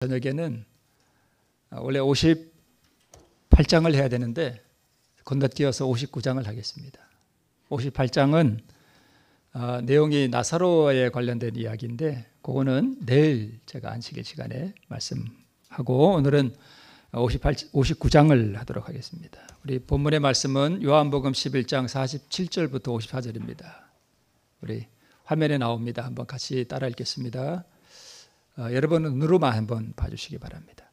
저녁에는 원래 58장을 해야 되는데 건너뛰어서 59장을 하겠습니다. 58장은 내용이 나사로에 관련된 이야기인데 그거는 내일 제가 안식일 시간에 말씀하고 오늘은 59장을 하도록 하겠습니다. 우리 본문의 말씀은 요한복음 11장 47절부터 54절입니다. 우리 화면에 나옵니다. 한번 같이 따라 읽겠습니다. 여러분은 눈으로만 한번 봐주시기 바랍니다.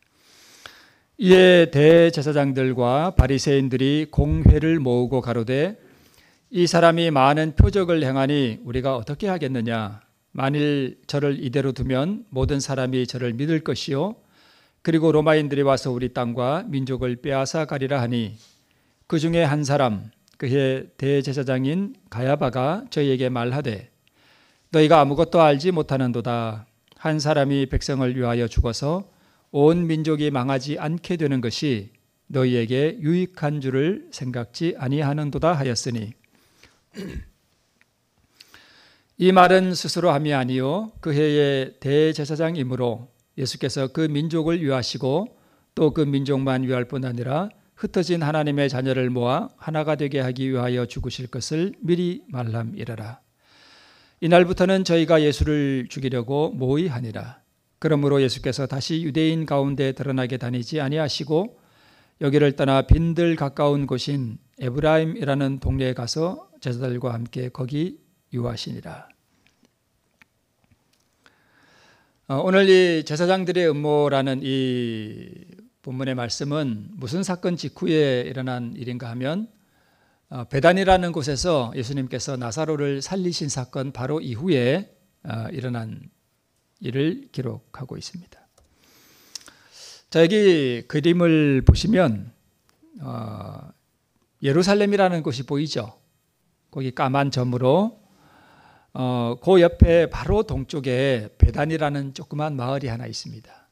이에 대제사장들과 바리새인들이 공회를 모으고 가로되 이 사람이 많은 표적을 행하니 우리가 어떻게 하겠느냐. 만일 저를 이대로 두면 모든 사람이 저를 믿을 것이요 그리고 로마인들이 와서 우리 땅과 민족을 빼앗아 가리라 하니 그 중에 한 사람 그의 대제사장인 가야바가 저희에게 말하되 너희가 아무것도 알지 못하는도다. 한 사람이 백성을 위하여 죽어서 온 민족이 망하지 않게 되는 것이 너희에게 유익한 줄을 생각지 아니하는도다 하였으니 이 말은 스스로 함이 아니요 그 해의 대제사장이므로 예수께서 그 민족을 위하시고 또 그 민족만 위할 뿐 아니라 흩어진 하나님의 자녀를 모아 하나가 되게 하기 위하여 죽으실 것을 미리 말함이라라. 이날부터는 저희가 예수를 죽이려고 모의하니라. 그러므로 예수께서 다시 유대인 가운데 드러나게 다니지 아니하시고 여기를 떠나 빈들 가까운 곳인 에브라임이라는 동네에 가서 제자들과 함께 거기 유하시니라. 오늘 이 제사장들의 음모라는 이 본문의 말씀은 무슨 사건 직후에 일어난 일인가 하면 베단이라는 곳에서 예수님께서 나사로를 살리신 사건 바로 이후에 일어난 일을 기록하고 있습니다. 자, 여기 그림을 보시면 예루살렘이라는 곳이 보이죠. 거기 까만 점으로 그 옆에 바로 동쪽에 베단이라는 조그만 마을이 하나 있습니다.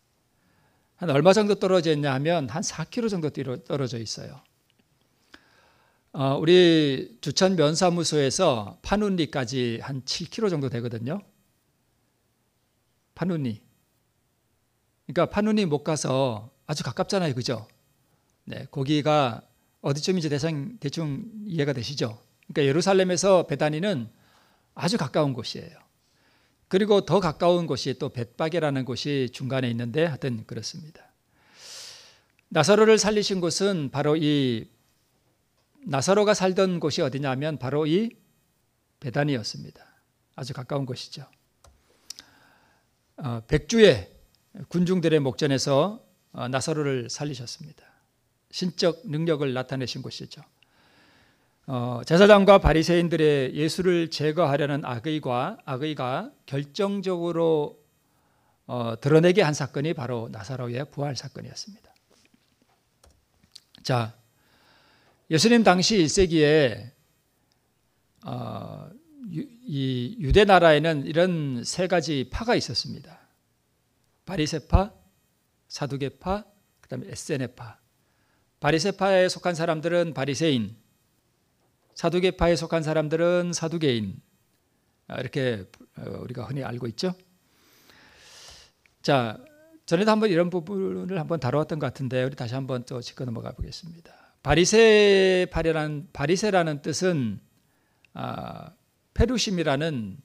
한 얼마 정도 떨어져 있냐 하면 한 4km 정도 떨어져 있어요. 우리 주천 면사무소에서 파눈리까지 한 7km 정도 되거든요. 파눈리. 그러니까 파눈리 못 가서 아주 가깝잖아요. 그죠? 네, 거기가 어디쯤인지 대충 이해가 되시죠? 그러니까 예루살렘에서 베다니는 아주 가까운 곳이에요. 그리고 더 가까운 곳이 또 벳바게라는 곳이 중간에 있는데 하여튼 그렇습니다. 나사로를 살리신 곳은 바로 이 나사로가 살던 곳이 어디냐면 바로 이 베단이었습니다. 아주 가까운 곳이죠. 백주의 군중들의 목전에서 나사로를 살리셨습니다. 신적 능력을 나타내신 곳이죠. 제사장과 바리새인들의 예수를 제거하려는 악의가 결정적으로 드러내게 한 사건이 바로 나사로의 부활 사건이었습니다. 자, 예수님 당시 1세기에 이 유대 나라에는 이런 세 가지 파가 있었습니다. 바리새파, 사두개파, 그다음에 에세네파. 바리새파에 속한 사람들은 바리새인, 사두개파에 속한 사람들은 사두개인, 이렇게 우리가 흔히 알고 있죠. 자, 전에도 한번 이런 부분을 한번 다루었던 것 같은데 우리 다시 한번 또 짚고 넘어가 보겠습니다. 바리새라는 뜻은 페루심이라는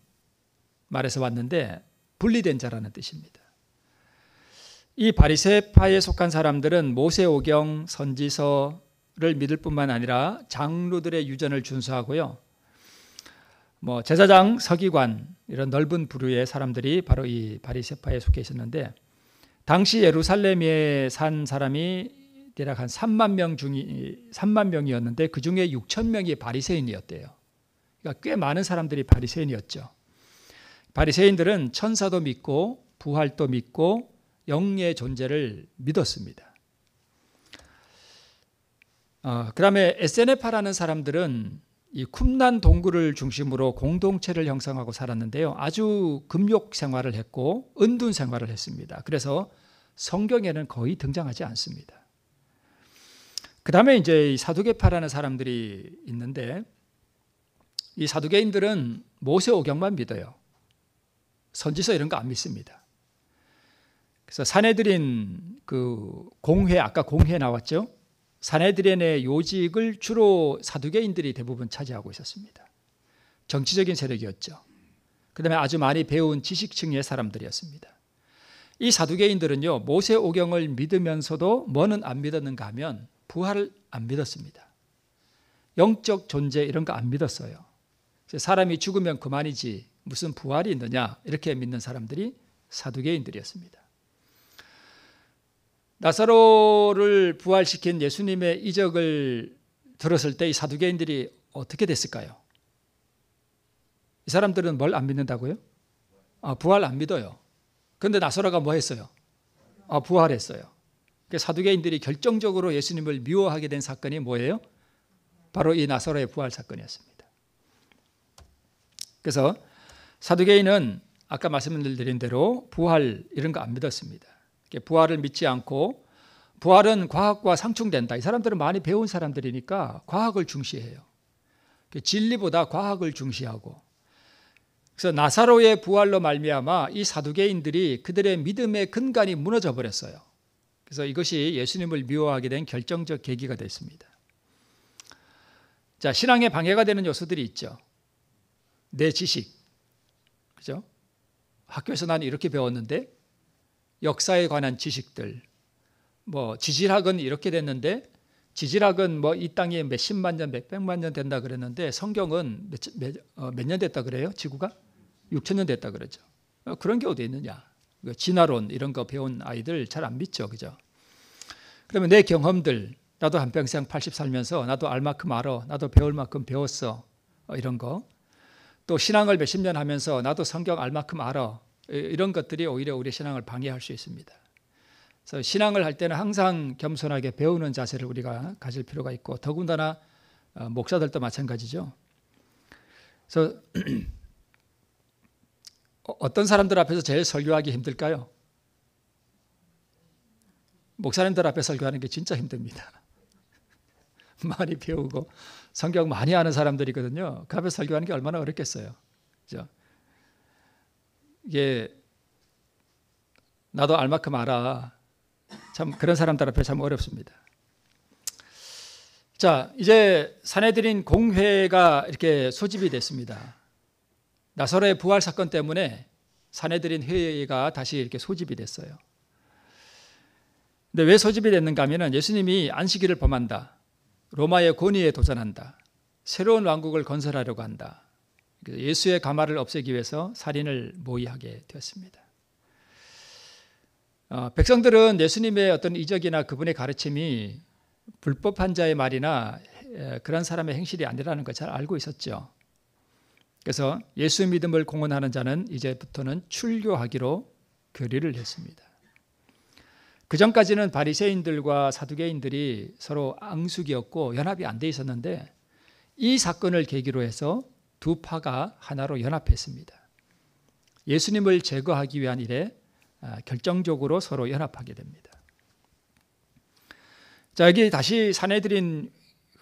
말에서 왔는데 분리된 자라는 뜻입니다. 이 바리새파에 속한 사람들은 모세오경 선지서를 믿을 뿐만 아니라 장로들의 유전을 준수하고요. 제사장, 서기관 이런 넓은 부류의 사람들이 바로 이 바리새파에 속해 있었는데 당시 예루살렘에 산 사람이 대략 한 3만 명이었는데 그 중에 6천 명이 바리새인이었대요. 그러니까 꽤 많은 사람들이 바리새인이었죠. 바리새인들은 천사도 믿고 부활도 믿고 영의 존재를 믿었습니다. 그다음에 에세네파라는 사람들은 이 쿰난 동굴을 중심으로 공동체를 형성하고 살았는데요. 아주 금욕 생활을 했고 은둔 생활을 했습니다. 그래서 성경에는 거의 등장하지 않습니다. 그다음에 이제 이 사두개파라는 사람들이 있는데 이 사두개인들은 모세오경만 믿어요. 선지서 이런 거 안 믿습니다. 그래서 사내들인 그 공회, 아까 공회 나왔죠. 사내들인의 요직을 주로 사두개인들이 대부분 차지하고 있었습니다. 정치적인 세력이었죠. 그다음에 아주 많이 배운 지식층의 사람들이었습니다. 이 사두개인들은요, 모세오경을 믿으면서도 뭐는 안 믿었는가 하면 부활을 안 믿었습니다. 영적 존재 이런 거 안 믿었어요. 사람이 죽으면 그만이지 무슨 부활이 있느냐 이렇게 믿는 사람들이 사두개인들이었습니다. 나사로를 부활시킨 예수님의 이적을 들었을 때 이 사두개인들이 어떻게 됐을까요? 이 사람들은 뭘 안 믿는다고요? 부활 안 믿어요. 그런데 나사로가 뭐 했어요? 부활했어요. 사두개인들이 결정적으로 예수님을 미워하게 된 사건이 뭐예요? 바로 이 나사로의 부활 사건이었습니다. 그래서 사두개인은 아까 말씀드린 대로 부활 이런 거 안 믿었습니다. 부활을 믿지 않고 부활은 과학과 상충된다. 이 사람들은 많이 배운 사람들이니까 과학을 중시해요. 진리보다 과학을 중시하고, 그래서 나사로의 부활로 말미암아 이 사두개인들이 그들의 믿음의 근간이 무너져 버렸어요. 그래서 이것이 예수님을 미워하게 된 결정적 계기가 됐습니다. 자, 신앙에 방해가 되는 요소들이 있죠. 내 지식, 그죠? 학교에서 난 이렇게 배웠는데 역사에 관한 지식들, 뭐 지질학은 이렇게 됐는데 지질학은 뭐 이 땅이 몇십만 년, 몇백만 년 된다 그랬는데 성경은 몇 년 됐다 그래요? 지구가 6,000년 됐다 그러죠. 그런 게 어디 있느냐? 진화론 이런 거 배운 아이들 잘 안 믿죠, 그죠? 그러면 내 경험들, 나도 한평생 80 살면서 나도 알 만큼 알아, 나도 배울 만큼 배웠어, 이런 거. 또 신앙을 몇십 년 하면서 나도 성경 알 만큼 알아, 이런 것들이 오히려 우리 신앙을 방해할 수 있습니다. 그래서 신앙을 할 때는 항상 겸손하게 배우는 자세를 우리가 가질 필요가 있고, 더군다나 목사들도 마찬가지죠. 그래서 어떤 사람들 앞에서 제일 설교하기 힘들까요? 목사님들 앞에 설교하는 게 진짜 힘듭니다. 많이 배우고 성경 많이 아는 사람들이거든요. 그 앞에 설교하는 게 얼마나 어렵겠어요. 그죠? 이게 나도 알 만큼 알아. 참 그런 사람들 앞에 참 어렵습니다. 자, 이제 사내들인 공회가 이렇게 소집이 됐습니다. 나사로의 부활 사건 때문에 사내들인 회의가 다시 이렇게 소집이 됐어요. 근데 왜 소집이 됐는가 하면 예수님이 안식일을 범한다, 로마의 권위에 도전한다, 새로운 왕국을 건설하려고 한다, 예수의 가마를 없애기 위해서 살인을 모의하게 되었습니다. 백성들은 예수님의 어떤 이적이나 그분의 가르침이 불법한 자의 말이나 그런 사람의 행실이 아니라는 걸 잘 알고 있었죠. 그래서 예수 믿음을 공언하는 자는 이제부터는 출교하기로 결의를 했습니다. 그 전까지는 바리새인들과 사두개인들이 서로 앙숙이었고 연합이 안 돼 있었는데 이 사건을 계기로 해서 두 파가 하나로 연합했습니다. 예수님을 제거하기 위한 일에 결정적으로 서로 연합하게 됩니다. 자, 여기 다시 사내들인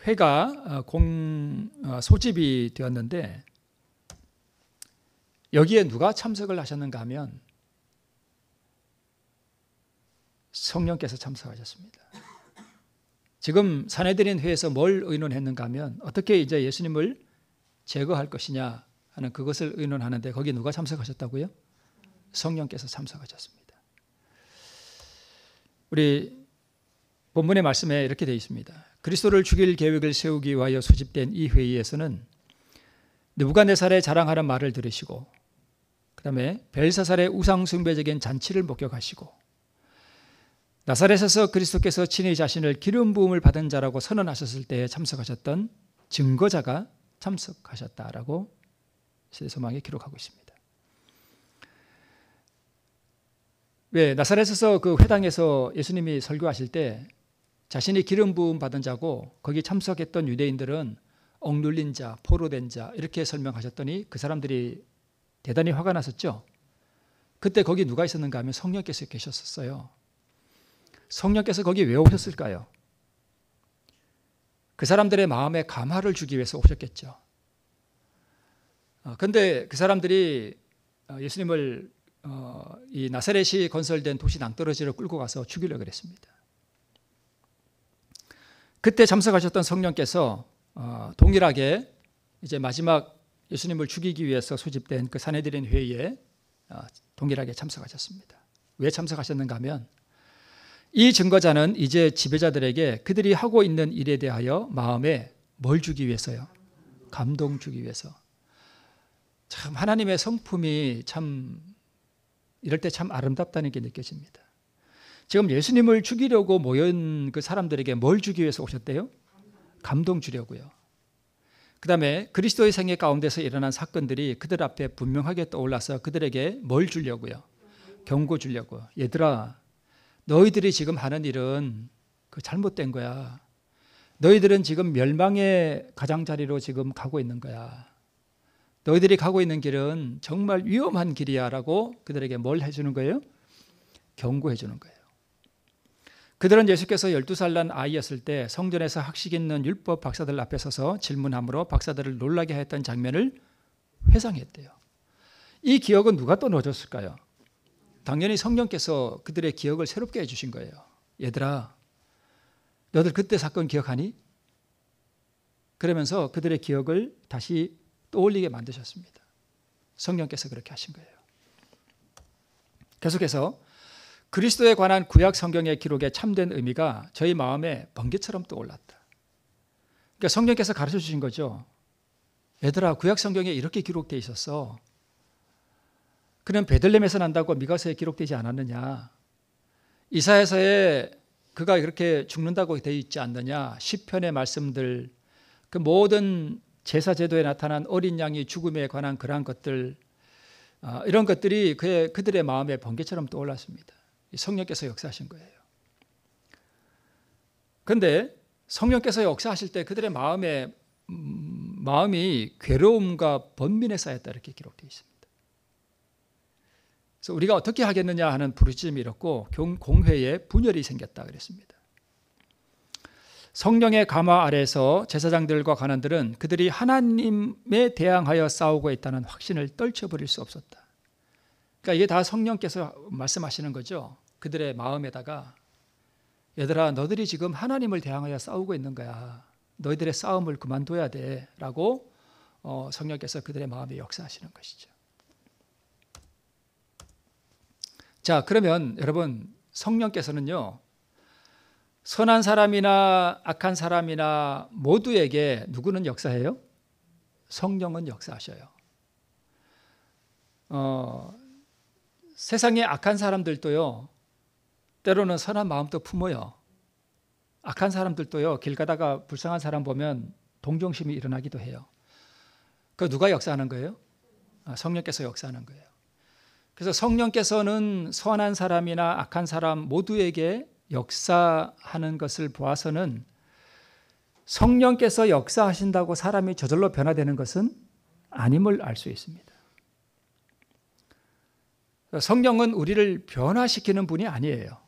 회가 소집이 되었는데 여기에 누가 참석을 하셨는가 하면 성령께서 참석하셨습니다. 지금 사내들인 회에서 뭘 의논했는가 하면 어떻게 이제 예수님을 제거할 것이냐 하는 그것을 의논하는데 거기 누가 참석하셨다고요? 성령께서 참석하셨습니다. 우리 본문의 말씀에 이렇게 되어 있습니다. 그리스도를 죽일 계획을 세우기 위하여 소집된 이 회의에서는 느부갓네살의 자랑하는 말을 들으시고 그 다음에 벨사살의 우상숭배적인 잔치를 목격하시고 나사렛에서 그리스도께서 친히 자신을 기름 부음을 받은 자라고 선언하셨을 때에 참석하셨던 증거자가 참석하셨다라고 시대소망에 기록하고 있습니다. 왜 나사렛에서 그 회당에서 예수님이 설교하실 때 자신이 기름 부음 받은 자고 거기 참석했던 유대인들은 억눌린 자, 포로된 자 이렇게 설명하셨더니 그 사람들이 대단히 화가 났었죠. 그때 거기 누가 있었는가 하면 성령께서 계셨었어요. 성령께서 거기 왜 오셨을까요? 그 사람들의 마음에 감화를 주기 위해서 오셨겠죠. 그런데 그 사람들이 예수님을 이 나사렛이 건설된 도시 낭떠러지를 끌고 가서 죽이려고 그랬습니다. 그때 참석하셨던 성령께서 동일하게 이제 마지막 예수님을 죽이기 위해서 소집된 그 산헤드린 회의에 동일하게 참석하셨습니다. 왜 참석하셨는가 하면 이 증거자는 이제 지배자들에게 그들이 하고 있는 일에 대하여 마음에 뭘 주기 위해서요? 감동 주기 위해서. 참 하나님의 성품이 참 이럴 때 참 아름답다는 게 느껴집니다. 지금 예수님을 죽이려고 모인 그 사람들에게 뭘 주기 위해서 오셨대요? 감동 주려고요. 그 다음에 그리스도의 생애 가운데서 일어난 사건들이 그들 앞에 분명하게 떠올라서 그들에게 뭘 주려고요? 경고 주려고. 얘들아, 너희들이 지금 하는 일은 그 잘못된 거야. 너희들은 지금 멸망의 가장자리로 지금 가고 있는 거야. 너희들이 가고 있는 길은 정말 위험한 길이야 라고 그들에게 뭘 해주는 거예요? 경고해 주는 거예요. 그들은 예수께서 12살 난 아이였을 때 성전에서 학식 있는 율법 박사들 앞에 서서 질문함으로 박사들을 놀라게 했던 장면을 회상했대요. 이 기억은 누가 또 넣어줬을까요? 당연히 성령께서 그들의 기억을 새롭게 해주신 거예요. 얘들아, 너들 그때 사건 기억하니? 그러면서 그들의 기억을 다시 떠올리게 만드셨습니다. 성령께서 그렇게 하신 거예요. 계속해서 그리스도에 관한 구약 성경의 기록의 참된 의미가 저희 마음에 번개처럼 떠올랐다. 그러니까 성령께서 가르쳐 주신 거죠. 얘들아, 구약 성경에 이렇게 기록되어 있었어. 그는 베들레헴에서 난다고 미가서에 기록되지 않았느냐. 이사야서에 그가 그렇게 죽는다고 되어 있지 않느냐. 시편의 말씀들, 그 모든 제사 제도에 나타난 어린 양이 죽음에 관한 그러한 것들, 이런 것들이 그들의 마음에 번개처럼 떠올랐습니다. 성령께서 역사하신 거예요. 그런데 성령께서 역사하실 때 그들의 마음이 괴로움과 번민에 쌓였다 이렇게 기록되어 있습니다. 그래서 우리가 어떻게 하겠느냐 하는 부르짖음이 일었고 공회에 분열이 생겼다 그랬습니다. 성령의 감화 아래에서 제사장들과 관원들은 그들이 하나님에 대항하여 싸우고 있다는 확신을 떨쳐버릴 수 없었다. 그러니까 이게 다 성령께서 말씀하시는 거죠. 그들의 마음에다가 얘들아, 너희들이 지금 하나님을 대항하여 싸우고 있는 거야. 너희들의 싸움을 그만둬야 돼 라고 성령께서 그들의 마음에 역사하시는 것이죠. 자, 그러면 여러분, 성령께서는요, 선한 사람이나 악한 사람이나 모두에게 누구는 역사해요? 성령은 역사하셔요. 세상에 악한 사람들도요, 때로는 선한 마음도 품어요. 악한 사람들도요, 길 가다가 불쌍한 사람 보면 동정심이 일어나기도 해요. 그 누가 역사하는 거예요? 성령께서 역사하는 거예요. 그래서 성령께서는 선한 사람이나 악한 사람 모두에게 역사하는 것을 보아서는 성령께서 역사하신다고 사람이 저절로 변화되는 것은 아님을 알 수 있습니다. 성령은 우리를 변화시키는 분이 아니에요.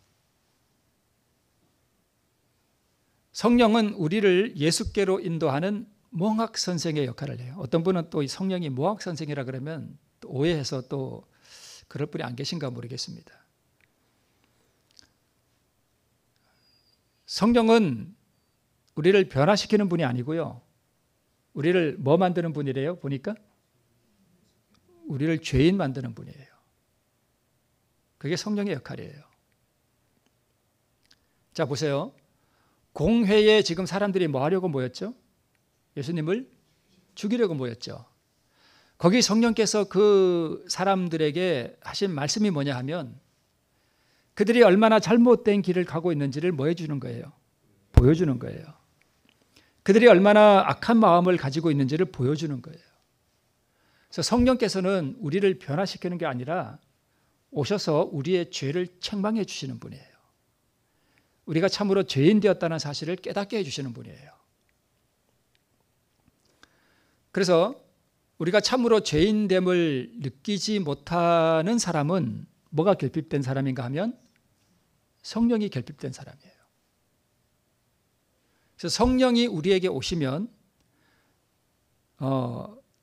성령은 우리를 예수께로 인도하는 몽학 선생의 역할을 해요. 어떤 분은 또 이 성령이 몽학 선생이라 그러면 또 오해해서 또 그럴 분이 안 계신가 모르겠습니다. 성령은 우리를 변화시키는 분이 아니고요. 우리를 뭐 만드는 분이래요? 보니까 우리를 죄인 만드는 분이에요. 그게 성령의 역할이에요. 자, 보세요. 공회에 지금 사람들이 뭐 하려고 모였죠? 예수님을 죽이려고 모였죠. 거기 성령께서 그 사람들에게 하신 말씀이 뭐냐 하면 그들이 얼마나 잘못된 길을 가고 있는지를 뭐 해주는 거예요? 보여주는 거예요. 그들이 얼마나 악한 마음을 가지고 있는지를 보여주는 거예요. 그래서 성령께서는 우리를 변화시키는 게 아니라 오셔서 우리의 죄를 책망해 주시는 분이에요. 우리가 참으로 죄인 되었다는 사실을 깨닫게 해주시는 분이에요. 그래서 우리가 참으로 죄인됨을 느끼지 못하는 사람은 뭐가 결핍된 사람인가 하면 성령이 결핍된 사람이에요. 그래서 성령이 우리에게 오시면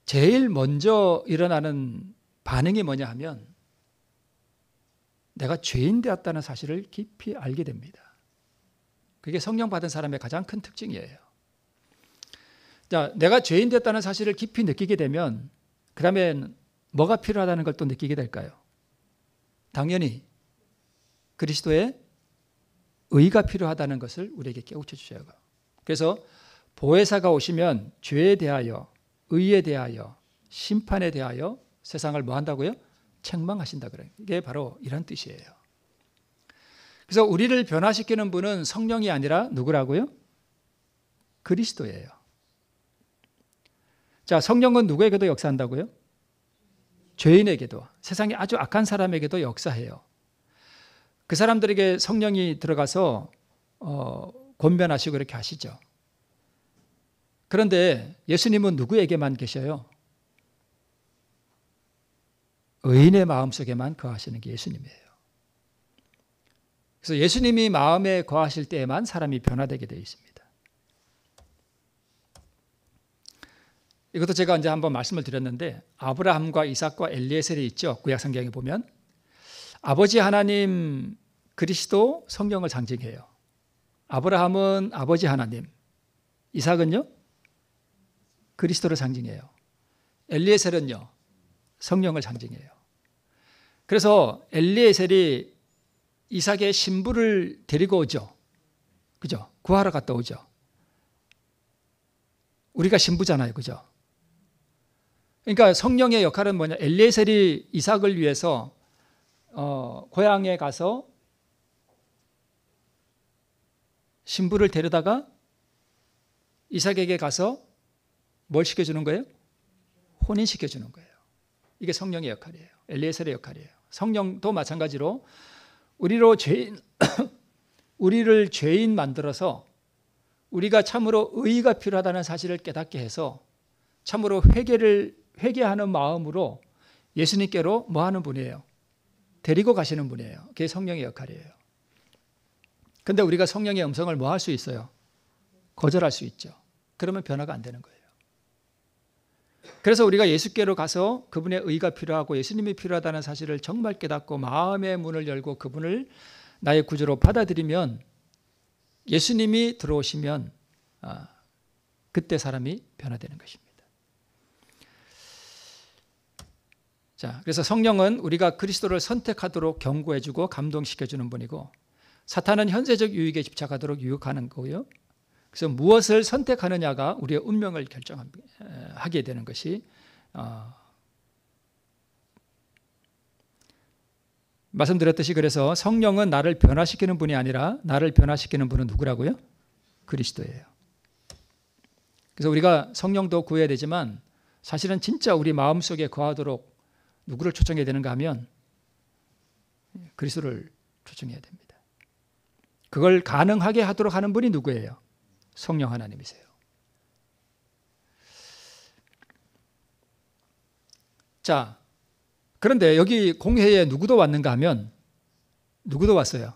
제일 먼저 일어나는 반응이 뭐냐 하면 내가 죄인 되었다는 사실을 깊이 알게 됩니다. 그게 성령 받은 사람의 가장 큰 특징이에요. 자, 내가 죄인 되었다는 사실을 깊이 느끼게 되면 그 다음엔 뭐가 필요하다는 걸 또 느끼게 될까요? 당연히 그리스도의 의가 필요하다는 것을 우리에게 깨우쳐 주셔야 해요. 그래서 보혜사가 오시면 죄에 대하여, 의에 대하여, 심판에 대하여 세상을 뭐 한다고요? 책망하신다 그래요. 이게 바로 이런 뜻이에요. 그래서 우리를 변화시키는 분은 성령이 아니라 누구라고요? 그리스도예요. 자, 성령은 누구에게도 역사한다고요? 죄인에게도, 세상에 아주 악한 사람에게도 역사해요. 그 사람들에게 성령이 들어가서 권변하시고 이렇게 하시죠. 그런데 예수님은 누구에게만 계셔요? 의인의 마음속에만 거하시는 게 예수님이에요. 그래서 예수님이 마음에 거하실 때에만 사람이 변화되게 되어 있습니다. 이것도 제가 이제 한번 말씀을 드렸는데 아브라함과 이삭과 엘리에셀이 있죠. 구약 성경에 보면 아버지 하나님 그리스도 성령을 상징해요. 아브라함은 아버지 하나님, 이삭은요 그리스도를 상징해요. 엘리에셀은요 성령을 상징해요. 그래서 엘리에셀이 이삭의 신부를 데리고 오죠. 그죠? 구하러 갔다 오죠. 우리가 신부잖아요. 그죠? 그러니까 성령의 역할은 뭐냐? 엘리에셀이 이삭을 위해서 고향에 가서 신부를 데려다가 이삭에게 가서 뭘 시켜주는 거예요? 혼인시켜주는 거예요. 이게 성령의 역할이에요. 엘리에셀의 역할이에요. 성령도 마찬가지로 우리를 죄인 만들어서 우리가 참으로 의의가 필요하다는 사실을 깨닫게 해서 참으로 회개하는 마음으로 예수님께로 뭐 하는 분이에요? 데리고 가시는 분이에요. 그게 성령의 역할이에요. 근데 우리가 성령의 음성을 뭐 할 수 있어요? 거절할 수 있죠. 그러면 변화가 안 되는 거예요. 그래서 우리가 예수께로 가서 그분의 의가 필요하고 예수님이 필요하다는 사실을 정말 깨닫고 마음의 문을 열고 그분을 나의 구주로 받아들이면 예수님이 들어오시면 그때 사람이 변화되는 것입니다. 자, 그래서 성령은 우리가 그리스도를 선택하도록 경고해주고 감동시켜주는 분이고 사탄은 현세적 유익에 집착하도록 유혹하는 거고요. 그래서 무엇을 선택하느냐가 우리의 운명을 결정하게 되는 것이 말씀드렸듯이 그래서 성령은 나를 변화시키는 분이 아니라 나를 변화시키는 분은 누구라고요? 그리스도예요. 그래서 우리가 성령도 구해야 되지만 사실은 진짜 우리 마음속에 거하도록 누구를 초청해야 되는가 하면 그리스도를 초청해야 됩니다. 그걸 가능하게 하도록 하는 분이 누구예요? 성령 하나님이세요. 자, 그런데 여기 공회에 누구도 왔는가 하면 누구도 왔어요?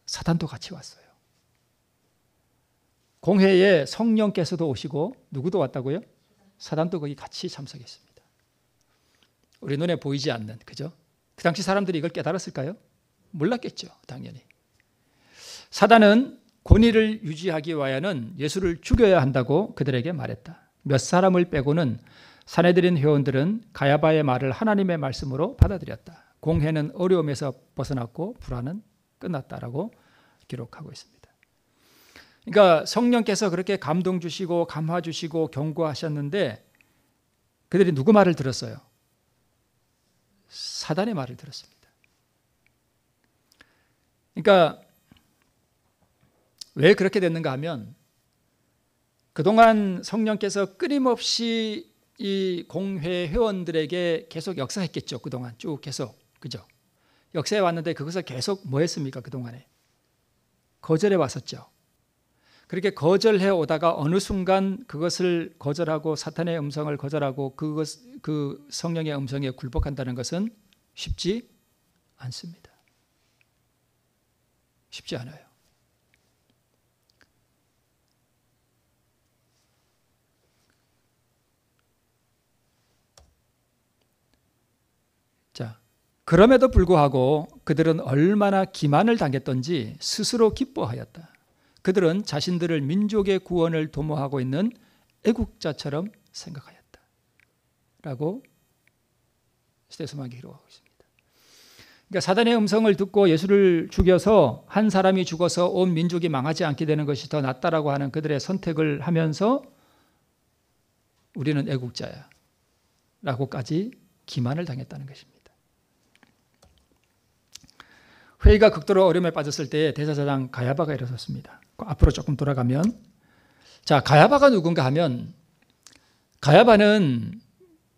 사단도 같이 왔어요. 공회에 성령께서도 오시고 누구도 왔다고요? 사단도 거기 같이 참석했습니다. 우리 눈에 보이지 않는, 그죠? 그 당시 사람들이 이걸 깨달았을까요? 몰랐겠죠, 당연히. 사단은 권위를 유지하기 위하여는 예수를 죽여야 한다고 그들에게 말했다. 몇 사람을 빼고는 사내들인 회원들은 가야바의 말을 하나님의 말씀으로 받아들였다. 공회는 어려움에서 벗어났고 불안은 끝났다라고 기록하고 있습니다. 그러니까 성령께서 그렇게 감동 주시고 감화 주시고 경고하셨는데 그들이 누구 말을 들었어요? 사단의 말을 들었습니다. 그러니까 왜 그렇게 됐는가 하면 그동안 성령께서 끊임없이 이 공회 회원들에게 계속 역사했겠죠. 그동안 쭉 계속. 그죠? 역사해 왔는데 그것을 계속 뭐 했습니까? 그동안에. 거절해 왔었죠. 그렇게 거절해 오다가 어느 순간 그것을 거절하고 사탄의 음성을 거절하고 그 성령의 음성에 굴복한다는 것은 쉽지 않습니다. 쉽지 않아요. 자, 그럼에도 불구하고 그들은 얼마나 기만을 당했던지 스스로 기뻐하였다. 그들은 자신들을 민족의 구원을 도모하고 있는 애국자처럼 생각하였다. 라고 스데스마가 기록하고 있습니다. 그러니까 사단의 음성을 듣고 예수를 죽여서 한 사람이 죽어서 온 민족이 망하지 않게 되는 것이 더 낫다라고 하는 그들의 선택을 하면서 우리는 애국자야 라고까지 기만을 당했다는 것입니다. 회의가 극도로 어려움에 빠졌을 때 대제사장 가야바가 일어섰습니다. 앞으로 조금 돌아가면, 자, 가야바가 누군가 하면, 가야바는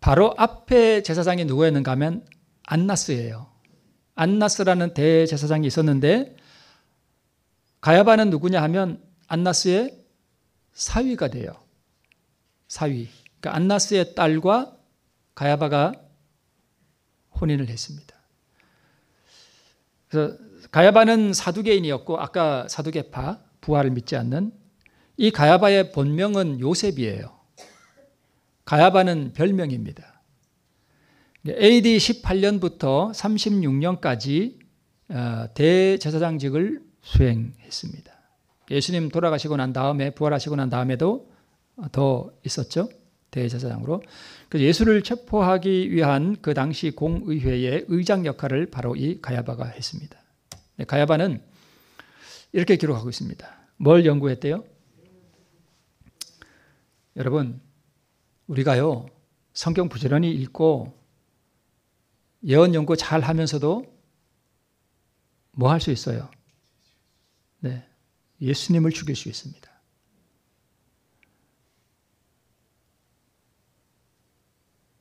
바로 앞에 제사장이 누구였는가 하면 안나스예요. 안나스라는 대제사장이 있었는데, 가야바는 누구냐 하면 안나스의 사위가 돼요. 사위. 그러니까 안나스의 딸과 가야바가 혼인을 했습니다. 그래서 가야바는 사두개인이었고, 아까 사두개파, 부활을 믿지 않는, 이 가야바의 본명은 요셉이에요. 가야바는 별명입니다. AD 18년부터 36년까지 대제사장직을 수행했습니다. 예수님 돌아가시고 난 다음에, 부활하시고 난 다음에도 더 있었죠. 대제사장으로. 그래서 예수를 체포하기 위한 그 당시 공의회의 의장 역할을 바로 이 가야바가 했습니다. 가야바는 이렇게 기록하고 있습니다. 뭘 연구했대요? 여러분, 우리가요, 성경 부지런히 읽고 예언 연구 잘 하면서도 뭐 할 수 있어요? 네, 예수님을 죽일 수 있습니다.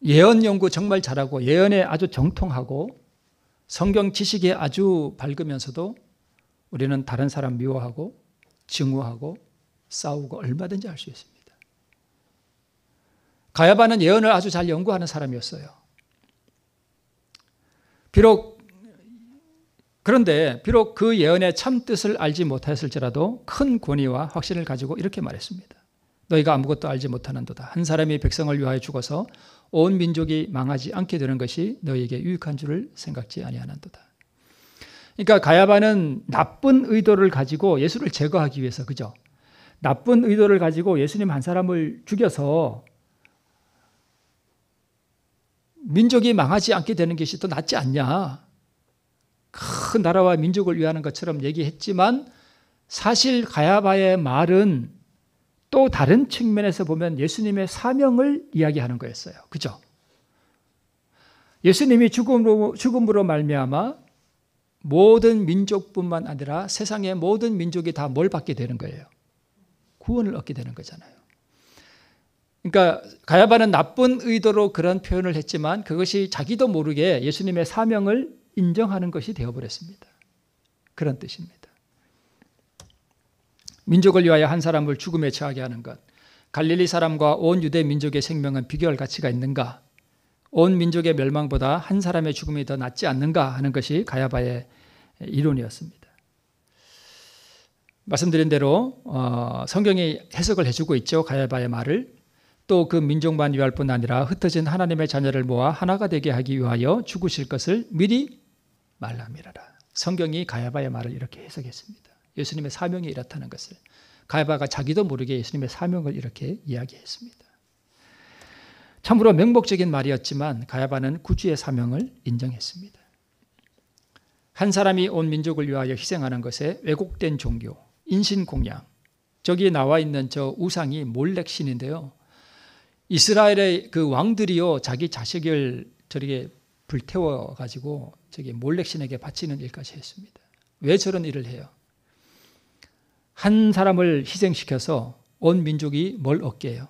예언 연구 정말 잘하고 예언에 아주 정통하고 성경 지식이 아주 밝으면서도 우리는 다른 사람 미워하고 증오하고 싸우고 얼마든지 할 수 있습니다. 가야바는 예언을 아주 잘 연구하는 사람이었어요. 그런데 비록 그 예언의 참 뜻을 알지 못하였을지라도 큰 권위와 확신을 가지고 이렇게 말했습니다. 너희가 아무것도 알지 못하는도다. 한 사람이 백성을 위하여 죽어서 온 민족이 망하지 않게 되는 것이 너희에게 유익한 줄을 생각지 아니하는도다. 그러니까 가야바는 나쁜 의도를 가지고 예수를 제거하기 위해서, 그죠? 나쁜 의도를 가지고 예수님 한 사람을 죽여서 민족이 망하지 않게 되는 것이 더 낫지 않냐. 큰 나라와 민족을 위하는 것처럼 얘기했지만 사실 가야바의 말은 또 다른 측면에서 보면 예수님의 사명을 이야기하는 거였어요. 그죠? 예수님이 죽음으로 말미암아 모든 민족뿐만 아니라 세상의 모든 민족이 다 뭘 받게 되는 거예요? 구원을 얻게 되는 거잖아요. 그러니까 가야바는 나쁜 의도로 그런 표현을 했지만 그것이 자기도 모르게 예수님의 사명을 인정하는 것이 되어버렸습니다. 그런 뜻입니다. 민족을 위하여 한 사람을 죽음에 처하게 하는 것, 갈릴리 사람과 온 유대 민족의 생명은 비교할 가치가 있는가? 온 민족의 멸망보다 한 사람의 죽음이 더 낫지 않는가 하는 것이 가야바의 이론이었습니다. 말씀드린 대로 성경이 해석을 해주고 있죠. 가야바의 말을. 또 그 민족만 위할 뿐 아니라 흩어진 하나님의 자녀를 모아 하나가 되게 하기 위하여 죽으실 것을 미리 말함이라라. 성경이 가야바의 말을 이렇게 해석했습니다. 예수님의 사명이 이렇다는 것을. 가야바가 자기도 모르게 예수님의 사명을 이렇게 이야기했습니다. 참으로 맹목적인 말이었지만 가야바는 구주의 사명을 인정했습니다. 한 사람이 온 민족을 위하여 희생하는 것에 왜곡된 종교, 인신공양, 저기 나와 있는 저 우상이 몰렉신인데요. 이스라엘의 그 왕들이요, 자기 자식을 저렇게 불태워가지고 저기 몰렉신에게 바치는 일까지 했습니다. 왜 저런 일을 해요? 한 사람을 희생시켜서 온 민족이 뭘 얻게 해요?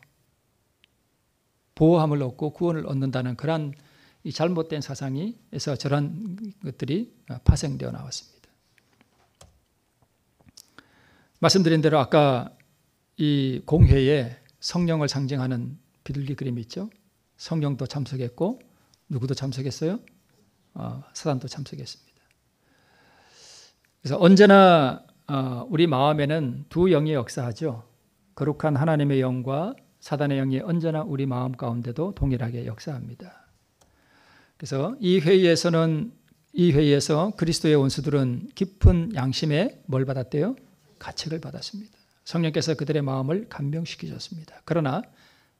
보호함을 얻고 구원을 얻는다는 그런 이 잘못된 사상에서 저런 것들이 파생되어 나왔습니다. 말씀드린 대로 아까 이 공회에 성령을 상징하는 비둘기 그림이 있죠. 성령도 참석했고 누구도 참석했어요? 사단도 참석했습니다. 그래서 언제나 우리 마음에는 두 영이 역사하죠. 거룩한 하나님의 영과 사단의 영이 언제나 우리 마음 가운데도 동일하게 역사합니다. 그래서 이 회의에서는 이 회의에서 그리스도의 원수들은 깊은 양심에 뭘 받았대요? 가책을 받았습니다. 성령께서 그들의 마음을 감명시키셨습니다. 그러나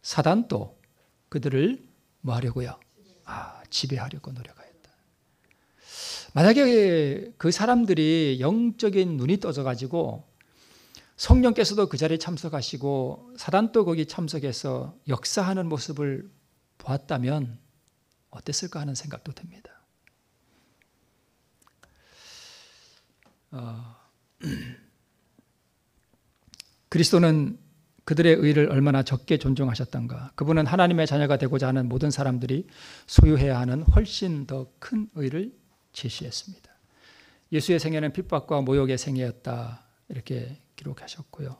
사단도 그들을 뭐 하려고요? 지배하려고 노력하였다. 만약에 그 사람들이 영적인 눈이 떠져가지고 성령께서도 그 자리에 참석하시고 사단도 거기 참석해서 역사하는 모습을 보았다면 어땠을까 하는 생각도 듭니다. 그리스도는 그들의 의를 얼마나 적게 존중하셨던가. 그분은 하나님의 자녀가 되고자 하는 모든 사람들이 소유해야 하는 훨씬 더 큰 의를 제시했습니다. 예수의 생애는 핍박과 모욕의 생애였다, 이렇게 기록하셨고요.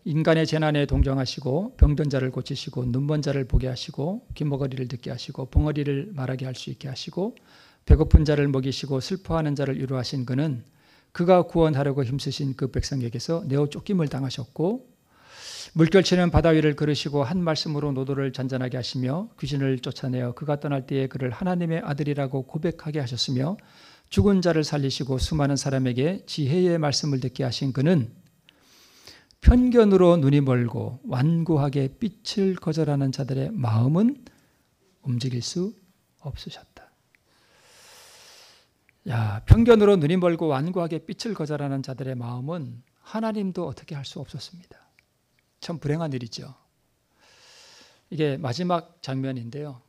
인간의 재난에 동정하시고 병든 자를 고치시고 눈먼 자를 보게 하시고 귀머거리를 듣게 하시고 벙어리를 말하게 할 수 있게 하시고 배고픈 자를 먹이시고 슬퍼하는 자를 위로하신 그는 그가 구원하려고 힘쓰신 그 백성에게서 내어 쫓김을 당하셨고 물결치는 바다 위를 걸으시고 한 말씀으로 노도를 잔잔하게 하시며 귀신을 쫓아내어 그가 떠날 때에 그를 하나님의 아들이라고 고백하게 하셨으며 죽은 자를 살리시고 수많은 사람에게 지혜의 말씀을 듣게 하신 그는 편견으로 눈이 멀고 완고하게 빛을 거절하는 자들의 마음은 움직일 수 없으셨다. 편견으로 눈이 멀고 완고하게 빛을 거절하는 자들의 마음은 하나님도 어떻게 할 수 없었습니다. 참 불행한 일이죠. 이게 마지막 장면인데요.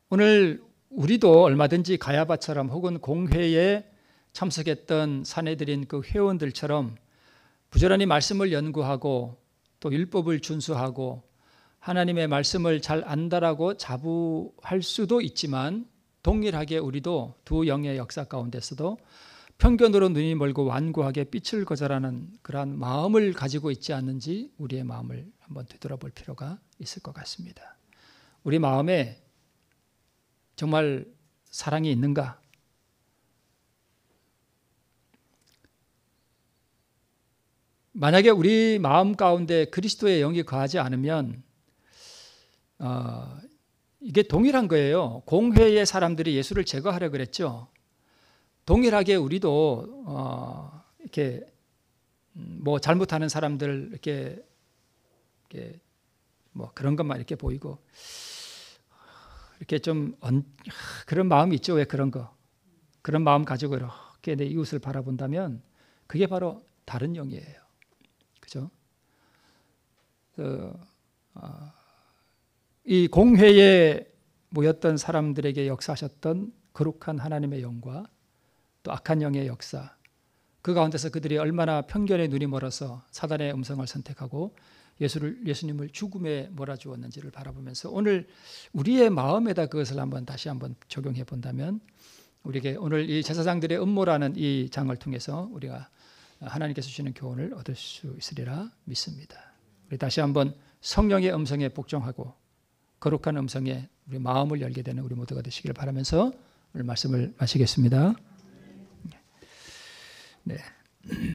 오늘 우리도 얼마든지 가야바처럼 혹은 공회에 참석했던 사내들인 그 회원들처럼 부지런히 말씀을 연구하고 또 율법을 준수하고 하나님의 말씀을 잘 안다라고 자부할 수도 있지만 동일하게 우리도 두 영의 역사 가운데서도 편견으로 눈이 멀고 완고하게 빛을 거절하는 그러한 마음을 가지고 있지 않는지 우리의 마음을 한번 되돌아볼 필요가 있을 것 같습니다. 우리 마음에 정말 사랑이 있는가? 만약에 우리 마음 가운데 그리스도의 영이 거하지 않으면 이게 동일한 거예요. 공회의 사람들이 예수를 제거하려고 그랬죠. 동일하게 우리도 이렇게 뭐 잘못하는 사람들 이렇게 뭐 그런 것만 이렇게 보이고 이렇게 좀 그런 마음이 있죠. 왜 그런 마음 가지고 이렇게 내 이웃을 바라본다면 그게 바로 다른 영이에요. 그죠? 이 공회에 모였던 사람들에게 역사하셨던 거룩한 하나님의 영과 또 악한 영의 역사, 그 가운데서 그들이 얼마나 편견의 눈이 멀어서 사단의 음성을 선택하고 예수님을 죽음에 몰아주었는지를 바라보면서 오늘 우리의 마음에다 그것을 다시 한번 적용해 본다면 우리에게 오늘 이 제사장들의 음모라는 이 장을 통해서 우리가 하나님께서 주시는 교훈을 얻을 수 있으리라 믿습니다. 우리 다시 한번 성령의 음성에 복종하고 거룩한 음성에 우리 마음을 열게 되는 우리 모두가 되시기를 바라면서 오늘 말씀을 마치겠습니다. 네.